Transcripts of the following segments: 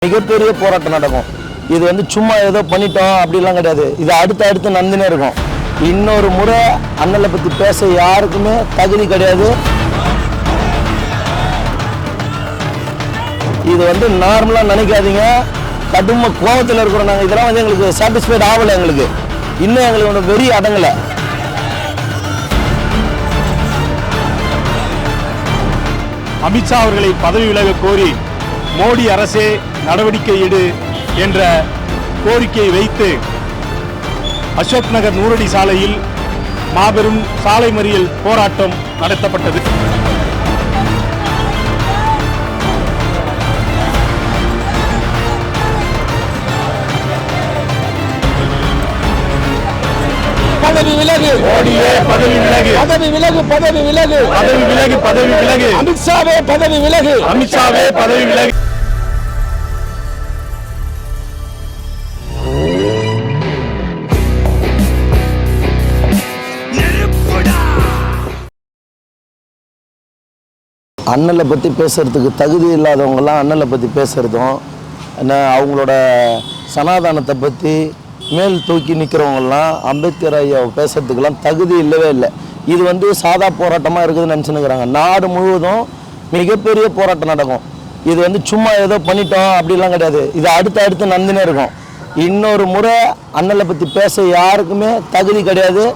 மிகப்பெரிய போராட்டம் நடக்கும். இது வந்து சும்மா ஏதோ பண்ணிட்டோம் அப்படிலாம் கிடையாது. இது அடுத்து நடந்துனே இருக்கும். இன்னொரு முறை அண்ணலை பற்றி பேச யாருக்குமே தகுதி கிடையாது. இது வந்து நார்மலாக நினைக்காதீங்க. கடும் கோபத்தில் இருக்கிறோம் நாங்கள். இதெல்லாம் வந்து எங்களுக்கு சாட்டிஸ்ஃபைட் ஆகலை. எங்களுக்கு இன்னும் எங்களுக்கு ஒன்று வெறி அடங்கலை. அமித்ஷா அவர்களை பதவி விலக கோரி மோடி அரசே நடவடிக்கை எடு என்ற கோரிக்கையை வைத்து அசோக் நகர் நூறடி சாலையில் மாபெரும் சாலை மறியல் போராட்டம் நடத்தப்பட்டது. பதவி விலகு, பதவி விலகு, பதவி விலகு, பதவி விலகு, பதவி விலகு, பதவி விலகு, அமித்ஷாவே பதவி விலகு, அமித்ஷாவே பதவி விலகு. அண்ணலை பற்றி பேசுகிறதுக்கு தகுதி இல்லாதவங்கெல்லாம் அண்ணலை பற்றி பேசுகிறதும் அவங்களோட சனாதானத்தை பற்றி மேல் தூக்கி நிற்கிறவங்கெல்லாம் அம்பேத்கர் ஐயா பேசுகிறதுக்கெல்லாம் தகுதி இல்லவே இல்லை. இது வந்து சாதா போராட்டமாக இருக்குதுன்னு நினச்சினுக்கிறாங்க. நாடு முழுவதும் மிகப்பெரிய போராட்டம் நடக்கும். இது வந்து சும்மா ஏதோ பண்ணிட்டோம் அப்படிலாம் கிடையாது. இது அடுத்து நடந்துனே இருக்கும். இன்னொரு முறை அண்ணலை பற்றி பேச யாருக்குமே தகுதி கிடையாது.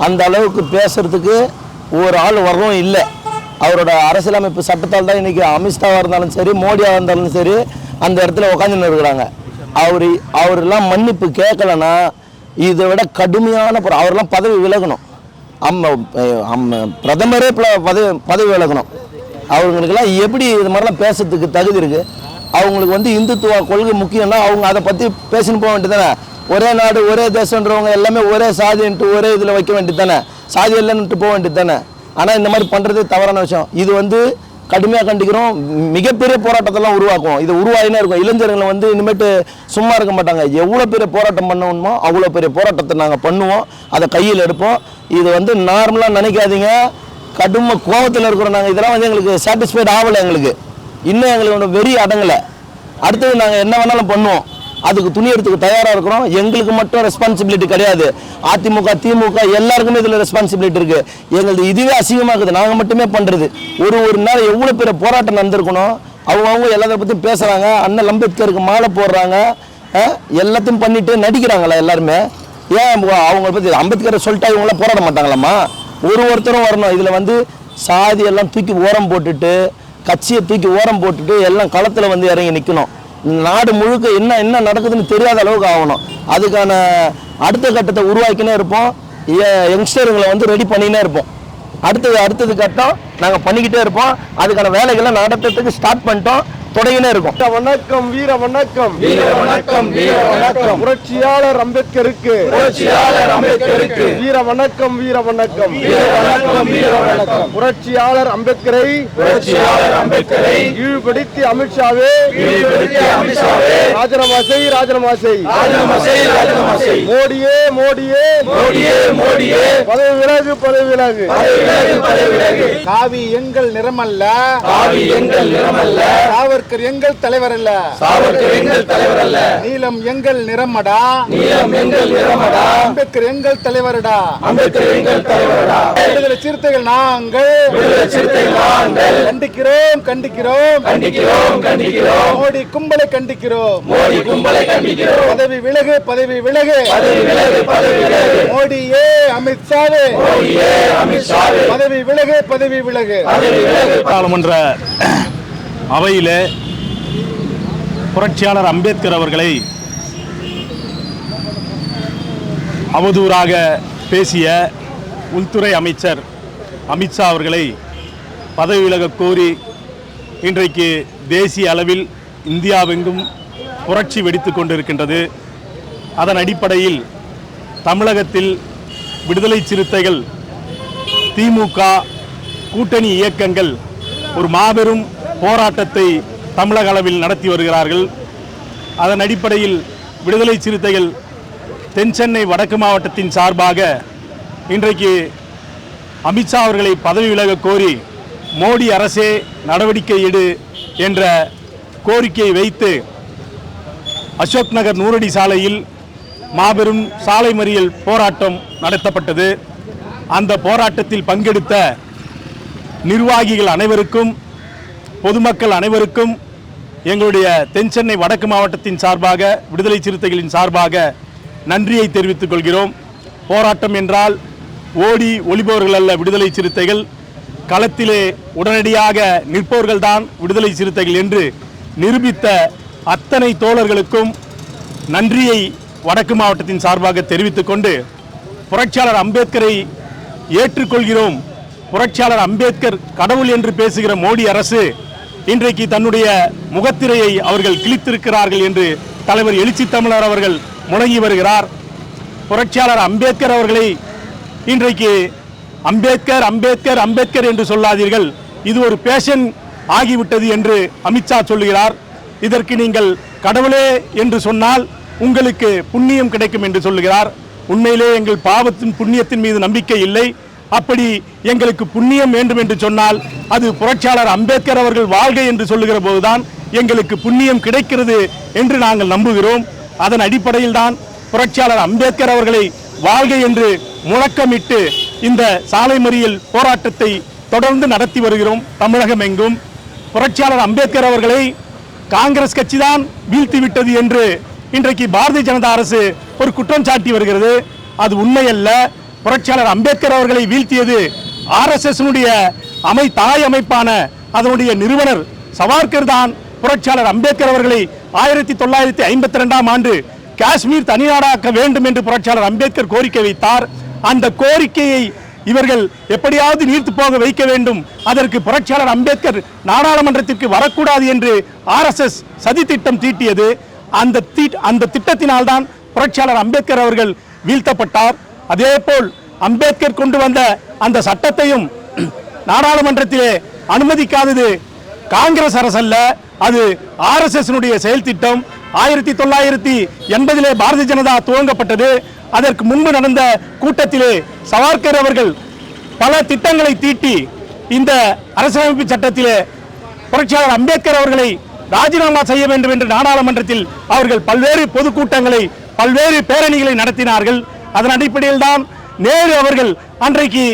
அந்த அளவுக்கு பேசுகிறதுக்கு ஒரு ஆள் வரவும் இல்லை. அவரோட அரசியலமைப்பு சட்டத்தால் தான் இன்றைக்கி அமித்ஷாவாக இருந்தாலும் சரி, மோடியாக இருந்தாலும் சரி, அந்த இடத்துல உட்காந்துன்னு இருக்கிறாங்க. அவரெல்லாம் மன்னிப்பு கேட்கலன்னா இதை விட கடுமையான அவரெல்லாம் பதவி விலகணும். பிரதமரே பதவி விலகணும். அவங்களுக்கெல்லாம் எப்படி இது மாதிரிலாம் பேசுறதுக்கு தகுதி இருக்குது? அவங்களுக்கு வந்து இந்துத்துவ கொள்கை முக்கியம்னா அவங்க அதை பற்றி பேசின்னு போக வேண்டியது தானே. ஒரே நாடு ஒரே தேசன்றவங்க எல்லாமே ஒரே சாதின்ட்டு ஒரே இதில் வைக்க வேண்டியது தானே. சாதி இல்லைன்னுட்டு போக வேண்டியது தானே. ஆனால் இந்த மாதிரி பண்ணுறது தவறான விஷயம். இது வந்து கடுமையாக கண்டிக்கிறோம். மிகப்பெரிய போராட்டத்தெல்லாம் உருவாக்கும். இது உருவாகினே இருக்கும். இளைஞர்களை வந்து இனிமேட்டு சும்மா இருக்க மாட்டாங்க. எவ்வளோ பெரிய போராட்டம் பண்ணணுமோ அவ்வளோ பெரிய போராட்டத்தை நாங்கள் பண்ணுவோம். அதை கையில் எடுப்போம். இது வந்து நார்மலாக நினைக்காதீங்க. கடும் கோபத்தில் இருக்கிறோம் நாங்கள். இதெல்லாம் வந்து எங்களுக்கு சாட்டிஸ்ஃபைட் ஆகலை. எங்களுக்கு இன்னும் எங்களுக்கு ஒன்று வெறி அடங்கலை. அடுத்தது நாங்கள் என்ன வேணாலும் பண்ணுவோம். அதுக்கு துணி எடுத்துக்கு தயாராக இருக்கிறோம். எங்களுக்கு மட்டும் ரெஸ்பான்சிபிலிட்டி கிடையாது. அதிமுக திமுக எல்லாருக்குமே இதில் ரெஸ்பான்சிபிலிட்டி இருக்குது. எங்களுக்கு இதுவே அசிங்கமாக இருக்குது. நாங்கள் மட்டுமே பண்ணுறது. ஒரு நாள் எவ்வளோ பெரிய போராட்டம் நடந்திருக்கணும். அவங்க எல்லாத்தையும் பற்றி பேசுகிறாங்க. அண்ணல் அம்பேத்கருக்கு மாலை போடுறாங்க. எல்லாத்தையும் பண்ணிட்டு நடிக்கிறாங்களா எல்லாருமே? ஏன் அவங்கள பற்றி அம்பேத்கரை சொல்லிட்டா இவங்களாம் போராட மாட்டாங்களாம்மா? ஒருத்தரும் வரணும். இதில் வந்து சாதியெல்லாம் தூக்கி ஓரம் போட்டுட்டு, கட்சியை தூக்கி ஓரம் போட்டுட்டு எல்லாம் களத்தில் வந்து இறங்கி நிற்கணும். நாடு முழுக்க என்ன நடக்குதுன்னு தெரியாத அளவுக்கு ஆகணும். அதுக்கான அடுத்த கட்டத்தை உருவாக்கினே இருப்போம். யங்ஸ்டருங்களை வந்து ரெடி பண்ணினே இருப்போம். அடுத்தது கட்டம் நாங்கள் பண்ணிக்கிட்டே இருப்போம். அதுக்கான வேலைகளை நடத்துறதுக்கு ஸ்டார்ட் பண்ணிட்டோம். தொடங்கினே இருக்கும். வணக்கம், வீர வணக்கம், வீர வணக்கம், வீர வணக்கம், புரட்சியாளர் அம்பேத்கருக்கு, புரட்சியாளர் அம்பேத்கருக்கு, வீர வணக்கம், வீர வணக்கம், வீர வணக்கம், வீர வணக்கம், புரட்சியாளர் அம்பேத்கரை, புரட்சியாளர் அம்பேத்கரை இழிவுபடுத்தி அமித்ஷாவே, இழிவுபடுத்தி அமித்ஷாவே ராஜினாமா செய், ராஜினாமா செய், ராஜினாமா செய், ராஜினாமா செய், மோடியே, மோடியே, மோடியே, மோடியே, பதவி விலகு, பதவி விலகு, பதவி விலகு, பதவி விலகு. காவி எங்கள் நிறமல்ல, காவி எங்கள் நிறமல்ல, சாவர்கர் எங்கள் தலைவர் அல்ல, சாவர்கர் எங்கள் தலைவர் அல்ல, நீலம் எங்கள் நிறமடா, நீலம் எங்கள் நிறமடா, அம்பேத்கர் எங்கள் தலைவரடா, அம்பேத்கர் எங்கள் தலைவரடா, விடுதலை சிறுத்தைகள் நாங்கள், விடுதலை சிறுத்தைகள் நாங்கள் கண்டிக்கிறோம், கண்டிக்கிறோம், கண்டிக்கிறோம், கண்டிக்கிறோம், மோடி கும்பலை கண்டிக்கிறோம், மோடி கும்பலை கண்டிக்கிறோம், பதவி விலகு, பதவி விலகு, பதவி விலகு, பதவி விலகு, மோடியே அமித்ஷாவே, மோடியே அமித்ஷாவே, பதவி விலகு, பதவி விலகு. பதவி விலகு. பாராளுமன்ற அவையிலே புரட்சியாளர் அம்பேத்கர் அவர்களை அவதூறாக பேசிய உள்துறை அமைச்சர் அமித்ஷா அவர்களை பதவி விலக கோரி இன்றைக்கு தேசிய அளவில் இந்தியாவெங்கும் புரட்சி வெடித்து கொண்டிருக்கின்றது. அதன் அடிப்படையில் தமிழகத்தில் விடுதலை சிறுத்தைகள், திமுக கூட்டணி இயக்கங்கள் ஒரு மாபெரும் போராட்டத்தை தமிழக அளவில் நடத்தி வருகிறார்கள். அதன் அடிப்படையில் விடுதலை சிறுத்தைகள் தென் சென்னை வடக்கு மாவட்டத்தின் சார்பாக இன்றைக்கு அமித்ஷா அவர்களை பதவி விலக கோரி மோடி அரசே நடவடிக்கை எடு என்ற கோரிக்கையை வைத்து அசோக் நகர் நூறடி சாலையில் மாபெரும் சாலை மறியல் போராட்டம் நடத்தப்பட்டது. அந்த போராட்டத்தில் பங்கெடுத்த நிர்வாகிகள் அனைவருக்கும், பொதுமக்கள் அனைவருக்கும் எங்களுடைய தென் சென்னை வடக்கு மாவட்டத்தின் சார்பாக, விடுதலை சிறுத்தைகளின் சார்பாக நன்றியை தெரிவித்துக் கொள்கிறோம். போராட்டம் என்றால் ஓடி ஒளிபவர்கள் அல்ல விடுதலை சிறுத்தைகள், களத்திலே உடனடியாக நிற்பவர்கள் தான் விடுதலை சிறுத்தைகள் என்று நிரூபித்த அத்தனை தோழர்களுக்கும் நன்றியை வடக்கு மாவட்டத்தின் சார்பாக தெரிவித்துக் கொண்டு, புரட்சியாளர் அம்பேத்கரை ஏற்றுக்கொள்கிறோம், புரட்சியாளர் அம்பேத்கர் கடவுள் என்று பேசுகிற மோடி அரசு இன்றைக்கு தன்னுடைய முகத்திரையை அவர்கள் கிழித்திருக்கிறார்கள் என்று தலைவர் எழுச்சி தமிழர் அவர்கள் முழங்கி வருகிறார். புரட்சியாளர் அம்பேத்கர் அவர்களை இன்றைக்கு அம்பேத்கர் அம்பேத்கர் அம்பேத்கர் என்று சொல்லாதீர்கள், இது ஒரு பேஷன் ஆகிவிட்டது என்று அமித்ஷா சொல்லுகிறார். இதற்கு நீங்கள் கடவுளே என்று சொன்னால் உங்களுக்கு புண்ணியம் கிடைக்கும் என்று சொல்லுகிறார். உண்மையிலே எங்கள் பாவத்தின் புண்ணியத்தின் மீது நம்பிக்கை இல்லை. அப்படி எங்களுக்கு புண்ணியம் வேண்டும் என்று சொன்னால் அது புரட்சியாளர் அம்பேத்கர் அவர்கள் வாழ்க என்று சொல்லுகிற போதுதான் எங்களுக்கு புண்ணியம் கிடைக்கிறது என்று நாங்கள் நம்புகிறோம். அதன் அடிப்படையில் தான் புரட்சியாளர் அம்பேத்கர் அவர்களை வாழ்க என்று முழக்கமிட்டு இந்த சாலை மறியல் போராட்டத்தை தொடர்ந்து நடத்தி வருகிறோம். தமிழகம் எங்கும் புரட்சியாளர் அம்பேத்கர் அவர்களை காங்கிரஸ் கட்சி தான் வீழ்த்திவிட்டது என்று இன்றைக்கு பாரதிய ஜனதா அரசு ஒரு குற்றம் சாட்டி வருகிறது. அது உண்மையல்ல. புரட்சியாளர் அம்பேத்கர் அவர்களை வீழ்த்தியது ஆர்எஸ்எஸ் தாய் அமைப்பான அதனுடைய நிறுவனர் சவார்கர் தான். புரட்சியாளர் அம்பேத்கர் அவர்களை 1952ஆம் ஆண்டு காஷ்மீர் தனிநாடாக்க வேண்டும் என்று புரட்சியாளர் அம்பேத்கர் கோரிக்கை வைத்தார். அந்த கோரிக்கையை இவர்கள் எப்படியாவது நீர்த்து போக வைக்க வேண்டும், அதற்கு புரட்சியாளர் அம்பேத்கர் நாடாளுமன்றத்திற்கு வரக்கூடாது என்று ஆர்எஸ்எஸ் சதி திட்டம் தீட்டியது. அந்த திட்டத்தினால் தான் புரட்சியாளர் அம்பேத்கர் அவர்கள் வீழ்த்தப்பட்டார். அதேபோல் அம்பேத்கர் கொண்டு வந்த அந்த சட்டத்தையும் நாடாளுமன்றத்திலே அனுமதிக்காதது காங்கிரஸ் அரசு அல்ல, அது ஆர்எஸ்எஸ் செயல் திட்டம். 1980 பாரதிய ஜனதா துவங்கப்பட்டது. அதற்கு முன்பு நடந்த கூட்டத்திலே சவார்கர் அவர்கள் பல திட்டங்களை தீட்டி இந்த அரசியலமைப்பு சட்டத்திலே புரட்சியாளர் அம்பேத்கர் அவர்களை ராஜினாமா செய்ய வேண்டும் என்று நாடாளுமன்றத்தில் அவர்கள் பல்வேறு பொதுக்கூட்டங்களை, பல்வேறு பேரணிகளை நடத்தினார்கள். அதன் அடிப்படையில் தான் நேரு அவர்கள் அன்றைக்கு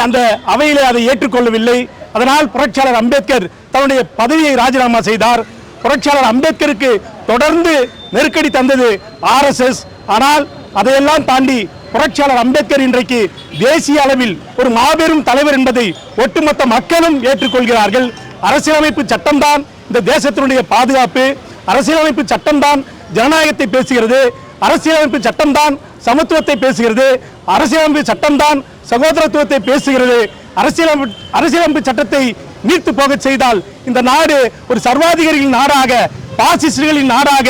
அந்த அவையிலே அதை ஏற்றுக்கொள்ளவில்லை. அதனால் புரட்சியாளர் அம்பேத்கர் தன்னுடைய பதவியை ராஜினாமா செய்தார். புரட்சியாளர் அம்பேத்கருக்கு தொடர்ந்து நெருக்கடி தந்தது ஆர்எஸ்எஸ். ஆனால் அதையெல்லாம் தாண்டி புரட்சியாளர் அம்பேத்கர் இன்றைக்கு தேசிய அளவில் ஒரு மாபெரும் தலைவர் என்பதை ஒட்டுமொத்த மக்களும் ஏற்றுக்கொள்கிறார்கள். அரசியலமைப்பு சட்டம்தான் இந்த தேசத்தினுடைய பாதுகாப்பு, அரசியலமைப்பு சட்டம்தான் ஜனநாயகத்தை பேசுகிறது, அரசியலமைப்பு சட்டம்தான் சமத்துவத்தை பேசுகிறது, அரசியலமைப்பு சட்டம்தான் சகோதரத்துவத்தை பேசுகிறது. அரசியலமைப்பு சட்டத்தை நீர்த்து போக செய்தால் இந்த நாடு ஒரு சர்வாதிகாரிகளின் நாடாக, பாசிஸ்டுகளின் நாடாக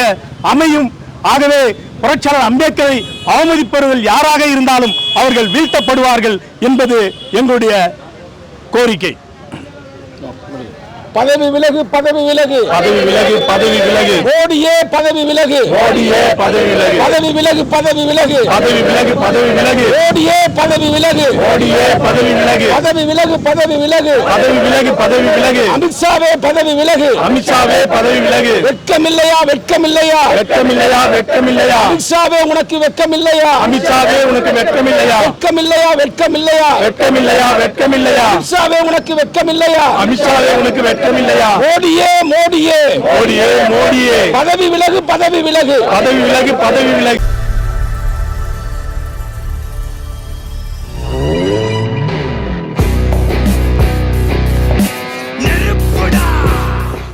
அமையும். ஆகவே புரட்சியாளர் அம்பேத்கரை அவமதிப்பவர்கள் யாராக இருந்தாலும் அவர்கள் வீழ்த்தப்படுவார்கள் என்பது எங்களுடைய கோரிக்கை. பதவி விலகு, பதவி விலகு, பதவி விலகு, பதவி விலகு, மோடியே பதவி விலகு, மோடியே பதவி விலகு, பதவி விலகு, பதவி விலகு, பதவி விலகு, பதவி விலகு, மோடியே பதவி விலகு, மோடியே பதவி விலகு, பதவி விலகு, பதவி விலகு, பதவி விலகு, பதவி விலகு, அமித்ஷாவே பதவி விலகு, அமித்ஷாவே பதவி விலகு, வெட்கமில்லையா, வெட்கமில்லையா, வெட்கமில்லையா, வெட்கமில்லையா, அமித்ஷாவே உனக்கு வெட்கமில்லையா, அமித்ஷாவே உனக்கு வெட்கமில்லையா, வெட்கமில்லையா, வெட்கமில்லையா, வெட்கமில்லையா, வெட்கமில்லையா, அமித்ஷாவே உனக்கு வெட்கமில்லையா, அமித்ஷாவே உனக்கு வெட்கமில்லையா, மோடியே, மோடியே, மோடியே, மோடியே, பதவி விலகு, பதவி விலகு, பதவி விலகு, பதவி விலகு.